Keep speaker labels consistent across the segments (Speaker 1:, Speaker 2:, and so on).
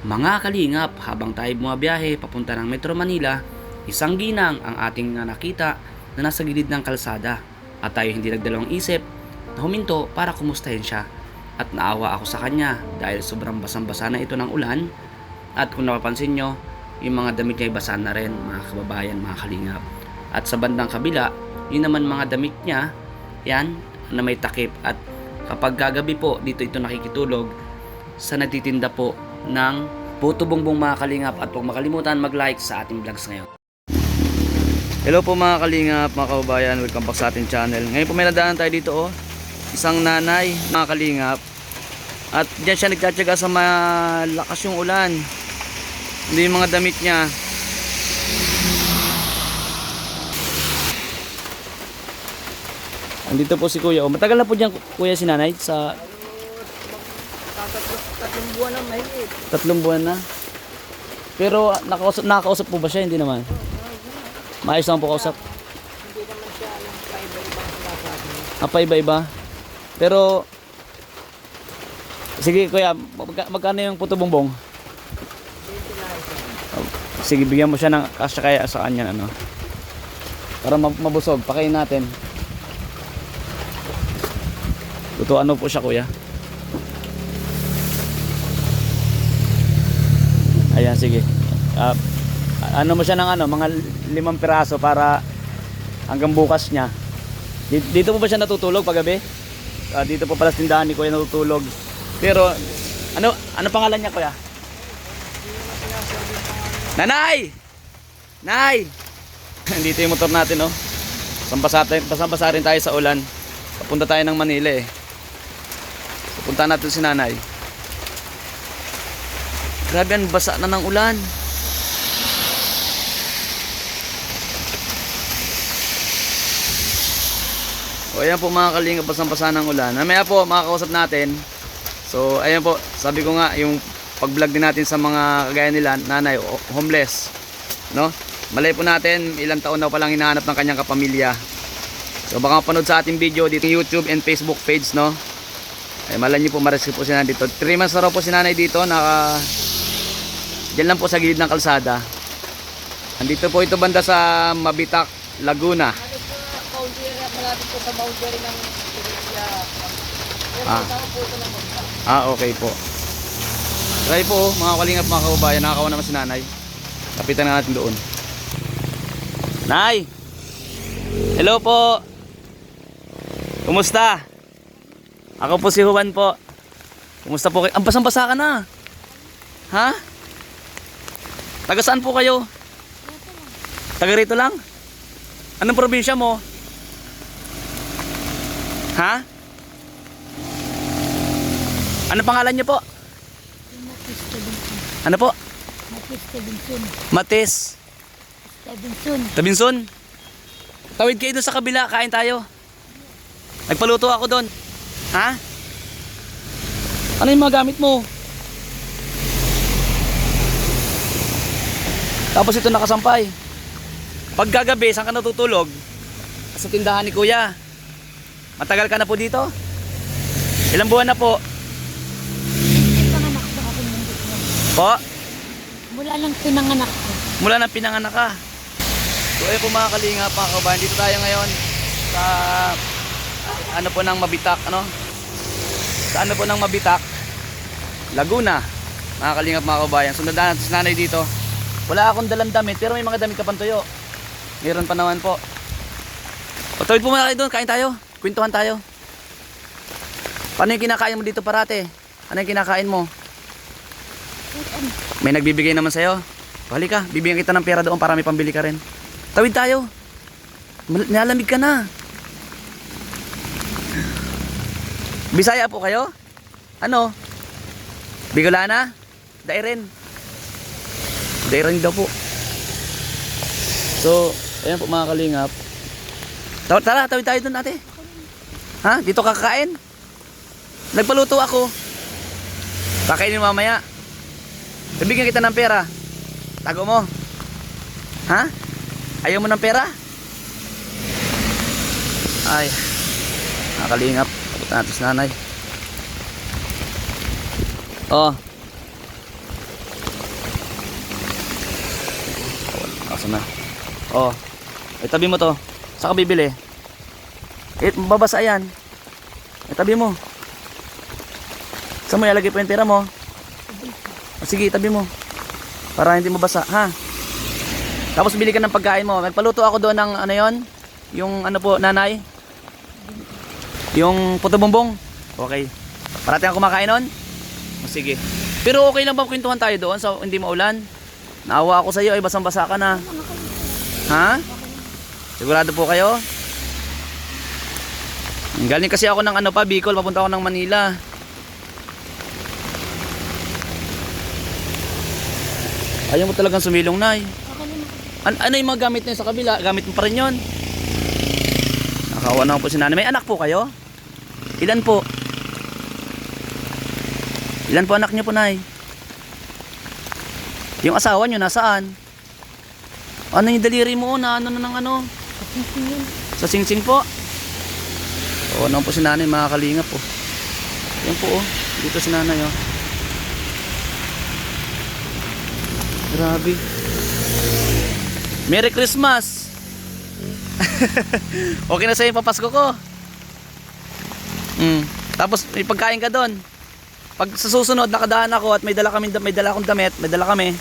Speaker 1: Mga kalingap, habang tayo bumabiyahe papunta ng Metro Manila, isang ginang ang ating nakita na nasa gilid ng kalsada at tayo hindi nagdalawang isip na huminto para kumustahin siya. At naawa ako sa kanya dahil sobrang basang-basa na ito ng ulan at kung napapansin nyo, yung mga damit niya ay basa na rin mga kababayan, mga kalingap. At sa bandang kabila, yun naman mga damit niya, yan, na may takip at kapag gagabi po, dito ito nakikitulog sa nagtitinda po ng puto bongbong mga kalingap at huwag makalimutan mag-like sa ating vlogs ngayon. Hello po mga kalingap, mga kababayan, welcome back sa ating channel. Ngayon po may nadaanan tayo dito isang nanay mga kalingap at diyan siya nagtsatsaga sa malakas yung ulan. Hindi yung mga damit niya. Andito po si kuya. Matagal na po diyan kuya si nanay sa
Speaker 2: Tatlong buwan na mahigit.
Speaker 1: 3 buwan na. Pero nakakausap po ba siya? Hindi naman. Maayos naman po kausap.
Speaker 2: Hindi naman siya yung paiba-ibang sinasabi.
Speaker 1: Iba-iba. Pero sige kuya, magkano yung puto bongbong? Sige, bigyan mo siya ng kasya kaya sa kanya ano. Para mabusog, pakain natin. Tutuan mo po siya kuya. Ayan, sige. Ano mo siya ng mga 5 piraso para hanggang bukas niya. Dito po ba siya natutulog paggabi? Dito po pala sa tindahan ni kuya natutulog. Pero ano pangalan niya kuya? Nanay! Nay! Dito yung motor natin Basang-basa rin tayo sa ulan. Papunta tayo ng Manila Pupunta natin si nanay. Grabe, ang basa na ng ulan. O ayan po mga kalingap, basang-basa ng ulan. Mamaya po makakausap natin. So ayan po, sabi ko nga yung pag-vlog din natin sa mga kagaya nila, nanay, homeless, no? Malay po natin ilang taon na pa lang hinahanap ng kanyang kapamilya. So baka mapanood sa ating video dito yung YouTube and Facebook page, no? Ay malay niyo po, ma-rescue po si nanay dito. 3 months na raw po si nanay dito, diyan lang po sa gilid ng kalsada. Andito po ito banda sa Mabitak, Laguna.
Speaker 2: Malapit po sa boundary ng
Speaker 1: Okay po. Try po mga kalingap, mga kababayan, nakakawa naman si nanay. Kapitan na natin doon. Nay! Hello po! Kumusta? Ako po si Juan po. Kumusta po kayo? Ang basang-basa ka na. Ha? Taga saan po kayo? Taga rito lang? Anong probinsya mo? Ha? Ano pangalan niyo po? Ano po?
Speaker 2: Matis Tabinson.
Speaker 1: Matis.
Speaker 2: Tabinson.
Speaker 1: Tabinson. Tawid kayo doon sa kabila, kain tayo. Nagpaluto ako doon. Ha? Ano yung mga gamit mo? Tapos ito nakasampay. Pag gagabi, saan ka natutulog? Sa tindahan ni kuya. Matagal ka na po dito? Ilang buwan na po?
Speaker 2: Pinanganak po ako ng dito.
Speaker 1: Po?
Speaker 2: Mula nang pinanganak ko.
Speaker 1: Mula nang pinanganak ka. So ayun po mga kalingap, mga kabayan, dito tayo ngayon sa ano po ng Mabitak, sa ano po ng Mabitak, Laguna, mga kalingap, mga kabayan. Sundan natin si nanay dito. Wala akong dalang damit, pero may mga damit ka pantuyo. Meron pa naman po. Patawid po muna kayo doon, kain tayo, kwentuhan tayo. Paano yung kinakain mo dito parate? Ano yung kinakain mo? May nagbibigay naman sa'yo. Halika, bibigyan kita ng pera doon para may pambili ka rin. Tawid tayo. Nalamig ka na. Bisaya po kayo? Ano? Bicolana? Dairen? Dairen daw po. So, ayan po mga kalingap. Tara, tawid tayo doon ate. Ha? Dito kakain? Nagpaluto ako. Kakainin mamaya. Bibigyan kita ng pera. Tago mo. Ha? Ayaw mo ng pera? Ay. Nakalingap. Pagod natin si nanay. Oh. Asa na? Oh. Itabi mo to. Saan ka bibili? Babasa yan. Itabi mo. Saan mo ilalagay pa yung pera mo? Sige, itabi mo. Para hindi mabasa, ha? Tapos bili ka ng pagkain mo. Nagpaluto ako doon ng ano yon, yung ano po, nanay. Yung puto bumbong. Okay. Parating ako kumakain nun? Sige. Pero okay lang ba kwentuhan tayo doon sa hindi maulan? Naawa ako sa iyo, ay basang-basa ka na. Ha? Sigurado po kayo? Galing kasi ako ng ano pa, Bicol, papunta ako ng Manila. Ayaw mo talagang sumilong, Nay. Ano yung mga gamit niyo sa kabila? Gamit mo pa rin yun? Nakawa na po si nanay. May anak po kayo? Ilan po? Ilan po anak niyo po, Nay? Yung asawa niyo nasaan? Ano yung daliri mo na ano ng ano? Sa singsing po? Oo naman po si nanay, mga kalingap po. Yan po oh. Dito si nanay oh. Grabe. Merry Christmas. Okay na sa'yo yung papasko ko. Tapos may pagkain ka doon. Pag sa susunod nakadaan ako at may dala akong damit, may dala kami.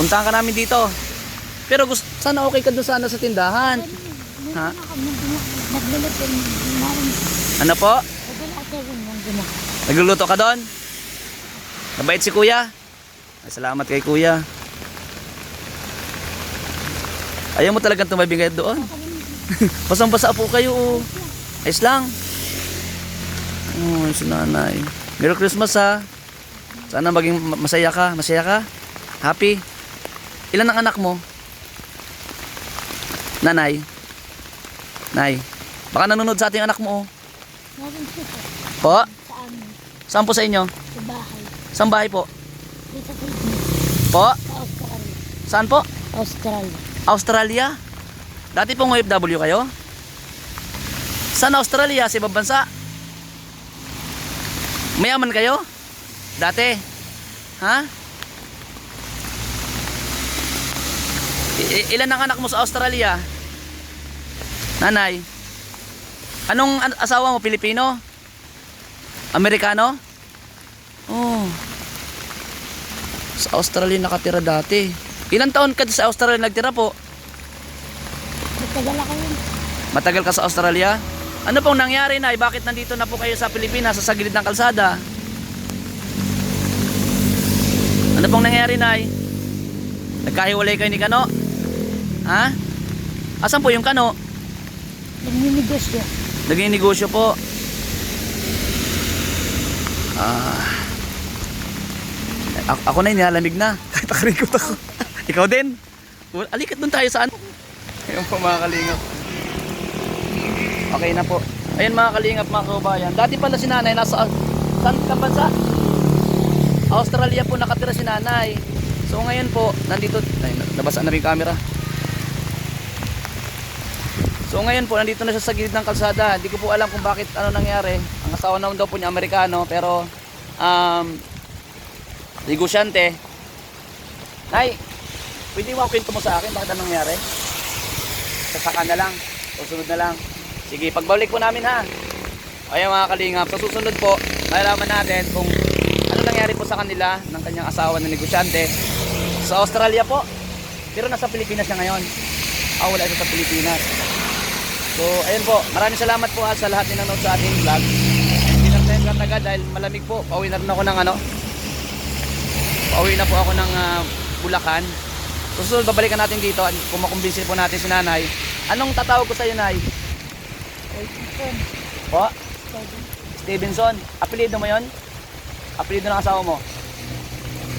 Speaker 1: Puntahan ka namin dito. Pero sana okay ka doon sana sa tindahan. Ha? Ano po? Nagluluto ka doon? Mabait si kuya? Ay, salamat kay kuya. Ayaw mo talagang tumabingay doon? Basang-basa po kayo oh. Ayos lang. Oh, si nanay. Merry Christmas ha. Sana maging masaya ka. Masaya ka? Happy? Ilan ang anak mo? Nanay? Nay? Baka nanonood sa ating anak mo oh. Po? Saan po sa inyo?
Speaker 3: Sa bahay.
Speaker 1: Saan bahay po?
Speaker 3: Dito sa Sydney.
Speaker 1: Po?
Speaker 3: Sa Australia.
Speaker 1: Saan po?
Speaker 3: Australia.
Speaker 1: Australia? Dati pong OFW kayo? Saan Australia? Sa ibang bansa? Mayaman kayo? Dati? Ha? Ilan ang anak mo sa Australia? Nanay? Anong asawa mo? Pilipino? Amerikano? Oh. Sa Australia nakatira dati. Ilang taon ka sa Australia nagtira po?
Speaker 3: Matagal ako yun.
Speaker 1: Matagal ka sa Australia? Ano pong nangyari, Nay? Bakit nandito na po kayo sa Pilipinas, sa gilid ng kalsada? Ano pong nangyari, Nay? Nagkahiwalay kayo ni Kano? Ha? Asan po yung Kano?
Speaker 3: Nagninegosyo.
Speaker 1: Naging negosyo po. Ako na nilalamig na. Kahit nakarikot ako. Ikaw din? Alikat dun tayo saan? Ayun po mga kalingap. Okay na po. Ayun mga kalingap, mga kababayan. Dati pala si nanay nasa saan ka bansa? Australia po nakatira si nanay. So ngayon po, nandito. Ay, nabasa na rin yung camera. So ngayon po, nandito na siya sa gilid ng kalsada. Hindi ko po alam kung bakit ano nangyari. Ang asawa naman daw po niya Amerikano. Pero, negosyante. Nay, pwede mo kwento mo sa akin bakit anong nangyari? Sasaka na lang. Susunod na lang. Sige, pagbalik po namin ha. Ayan mga kalingap. Sa susunod po, malalaman natin kung ano nangyari po sa kanila ng kanyang asawa na negosyante. Sa Australia po. Pero nasa Pilipinas siya ngayon. Wala siya sa Pilipinas. So, ayun po. Maraming salamat po sa lahat na nanood sa ating vlog. Hindi lang tayo kataga dahil malamig po. Pauwi na rin ako ng ano. Pauwi na po ako ng Bulacan. Susunod, babalikan natin dito. Kung makumbinsin po natin si nanay. Anong tatawag ko sa iyo, Nay? Po? Stevenson. Apelido mo yon? Apelido ng asawa mo?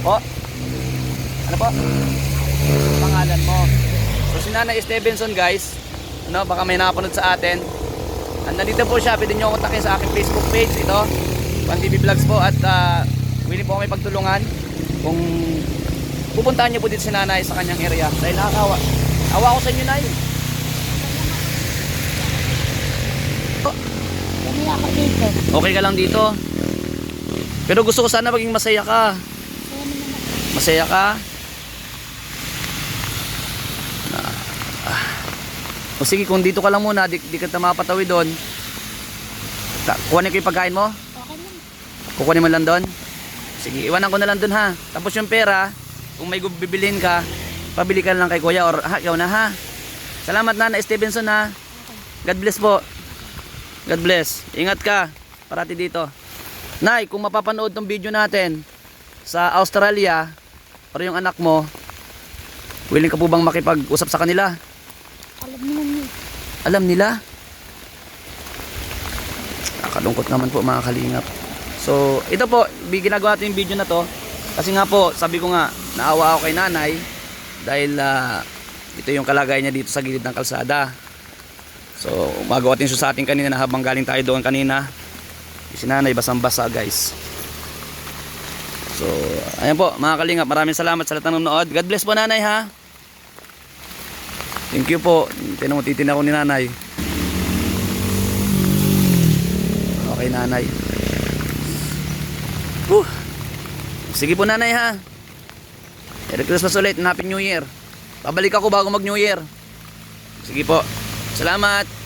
Speaker 1: Po? Ano po? Pangalan mo. So, si Nanay Stevenson, guys. Ano, baka may napanood sa atin. Nandito po siya, pwede nyo kontakin sa aking Facebook page. Ito, Juan TV Vlogs po. At willing po kami pagtulungan kung pupuntahan nyo po dito si nanay sa kanyang area. Dahil nakakawa. Awa ko sa inyo, Nay.
Speaker 3: Kami ako dito.
Speaker 1: Okay ka lang dito. Pero gusto ko sana maging masaya ka. Masaya ka? O sige, kung dito ka lang muna, di ka mapatawid doon. Kuhanin ko yung pagkain mo?
Speaker 3: Okay lang.
Speaker 1: Kukunin mo lang doon? Sige, iwanan ko na lang doon ha. Tapos yung pera, kung may bibilhin ka, pabili ka lang kay kuya or ikaw na ha. Salamat na Stevenson ha. God bless po. God bless. Ingat ka. Parati dito. Nay, kung mapapanood tong video natin sa Australia or yung anak mo, willing ka po bang makipag-usap sa kanila?
Speaker 3: Alam mo naman yun.
Speaker 1: Alam nila? Nakalungkot naman po mga kalingap. So, ito po, ginagawa natin yung video na to kasi nga po, sabi ko nga, naawa ako kay nanay dahil ito yung kalagayan niya dito sa gilid ng kalsada. So, magawa din siya sa atin kanina na habang galing tayo doon kanina. Si nanay basang-basa guys. So, ayan po mga kalingap, maraming salamat sa lahat ng nanonood. God bless po nanay ha. Thank you po. Tinan ko ni nanay. Okay nanay. Sige po nanay ha. Merry Christmas ulit and Happy New Year. Pabalik ako bago mag New Year. Sige po. Salamat.